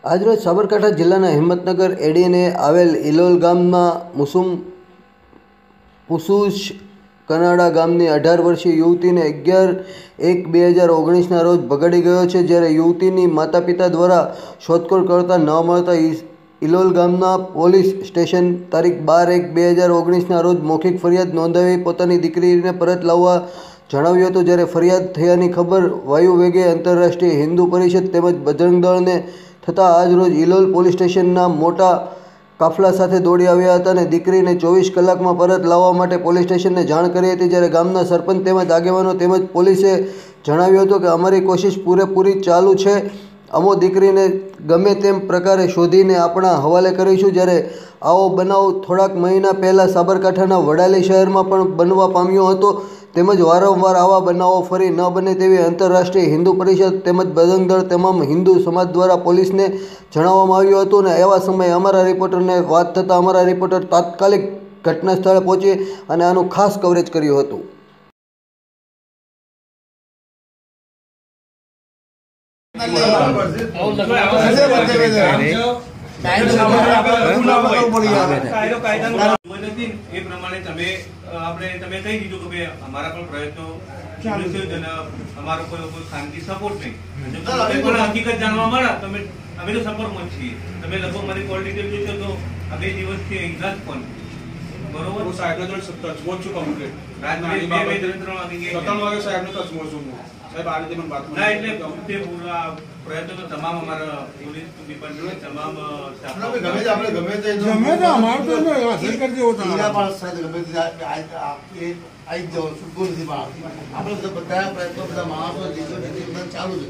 આજરોજ સાબરકાંઠા જિલ્લાના હિંમતનગર એડીને આવેલ ઇલોલ ગામમાં પુસુશ કનાડા ગામની 18 વર્ષીય યુવતીને 11/1/2019ના રોજ ભગાડી ગયો છે, જ્યારે યુવતીની માતા પિતા દ્વારા શોધખોળ કરતા ન મળતા ઇલોલ ગામના પોલીસ સ્ટેશન તારીખ 12/1/2019ના રોજ મૌખિક ફરિયાદ નોંધાવી પોતાની દીકરીને પરત લાવવા જણાવ્યું હતું। જ્યારે ફરિયાદ થયાની ખબર વાયુ વેગે આંતરરાષ્ટ્રીય હિન્દુ પરિષદ તેમજ બજરંગ દળને થતાં આજરોજ ઇલોલ પોલીસ સ્ટેશનના મોટા કાફલા સાથે દોડી આવ્યા હતા અને દીકરીને 24 કલાકમાં પરત લાવવા માટે પોલીસ સ્ટેશનને જાણ કરી હતી। જ્યારે ગામના સરપંચ તેમજ આગેવાનો તેમજ પોલીસે જણાવ્યું હતું કે અમારી કોશિશ પૂરેપૂરી ચાલુ છે, અમો દીકરીને ગમે તેમ પ્રકારે શોધીને આપણા હવાલે કરીશું। જ્યારે આવો બનાવ થોડાક મહિના પહેલાં સાબરકાંઠાના વડાલી શહેરમાં પણ બનવા પામ્યો હતો, તેમજ વારંવાર આવા બનાવો ફરી ન બને તેવી આંતરરાષ્ટ્રીય હિન્દુ પરિષદ તેમજ બજરંગ દળ તમામ હિન્દુ સમાજ દ્વારા પોલીસને જણાવવામાં આવ્યું હતું અને એવા સમયે અમારા રિપોર્ટરને વાત થતાં અમારા રિપોર્ટર તાત્કાલિક ઘટના સ્થળે પહોંચી અને આનું ખાસ કવરેજ કર્યું હતું। તમે કહી દીધું કે અમારા પણ પ્રયત્નો ચાલુ છે અને અમારો કોઈ ખાનગી સપોર્ટ નહીં, પણ હકીકત જાણવા મળે તમે અમે તો સંપર્કમાં જ છીએ। તમે લગભગ મારી કોલ ડિટેલ જોશો તો આ 2 દિવસથી અહીંયા જ ફોન બરોબર હું સાહેબને જોડે ટચમાં છું કમ્પ્લીટ રાત્રે 2 વાગે 3 વાગે સાહેબને ટચમાં છું સાહેબ આ રીતે મને વાત ના એટલે તે પૂરા પ્રયત્નો તો તમામ અમારા પોલીસ ડિપાર્ટમેન્ટ તમામ ગમે તે અમાર તો હાસિલ કરી દેવો તો ઈરા પાસ સાહેબ ગમે તે આઈ જો સુગુર થી આપણે તો બધા પ્રયત્નો બધા માણસો જીતો ચાલુ છે,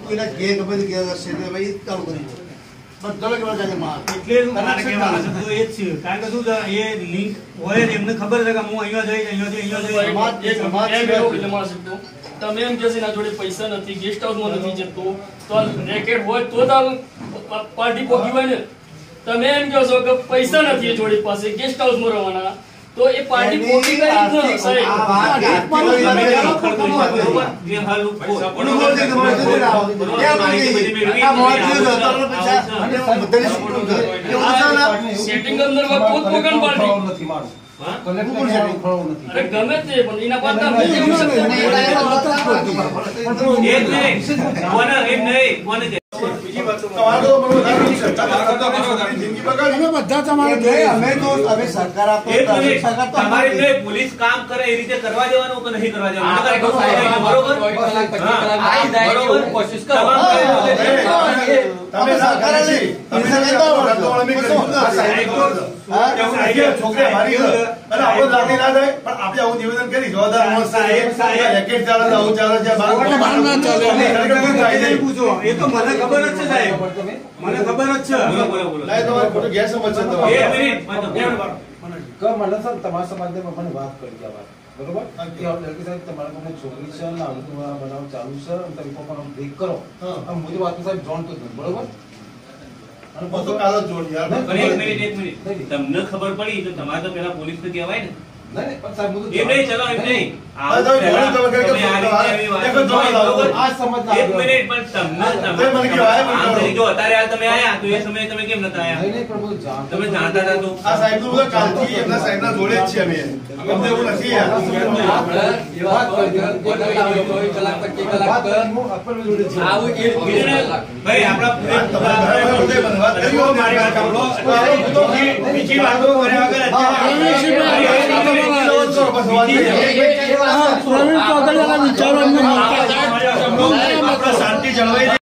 કોઈના કે ગમે તે કે હશે તો ભાઈ ચાલુ કરી બધા કે વાગે માં એટલે તમારે કહેવાનું તો એ જ છે, કારણ કે શું એ લિંક હોય એમને ખબર છે કે હું અહીંયા જઈ તમે એમ કે ના જોડે પૈસા નથી, ગેસ્ટ હાઉસમાં નથી જતો, તો રેકેટ હોય તો પાર્ટી પોકી હોય ને। તમે એમ કહો છો કે પૈસા નથી એ જોડે પાસે, ગેસ્ટ હાઉસમાં રહેવાના, તો એ પાર્ટી પોકી ગઈ નથી સાહેબ। સેટિંગ અંદર પોત પોકાન પાર્ટી ગમે તે પણ એના પાછળ પોલીસ કામ કરે એ રીતે કરવા દેવાનું કે નહીં કરવા મને ખબર જ છે તમારા સમાજને મને વાત કરી જવા બરોબર તમારા છોકરી છે બનાવ ચાલુ છે, તમે પણ બ્રેક કરો મુझे વાત સાહેબ જાણતો જ નથી બરોબર। તમને ખબર પડી તો તમારે તો પેલા પોલીસ ને કહેવાય ને नहीं पर साहब मुझे ये नहीं चलो ये नहीं आज समझ एक मिनट पर तमने जो અત્યારે હાલ તમે આયા તો એ સમયે તમે કેમ નતા આયા? नहीं पर मुझे जान તમે જાણતા હતા તો આ સાહેબ નું કાલથી એમના સાહેબના જોડે જ છે અમે અમને એવું નથી યાર વાત કોઈ કલાક તક કે કલાક આપણ જોડે છે આવું એક ભાઈ આપડા પૂરે વાત કર્યો મારી વાત સાંભળો તો બીજી વાતો કર્યા વગર પ્રવીણ ચૌધરી વિચારો શાંતિ જળવાઈ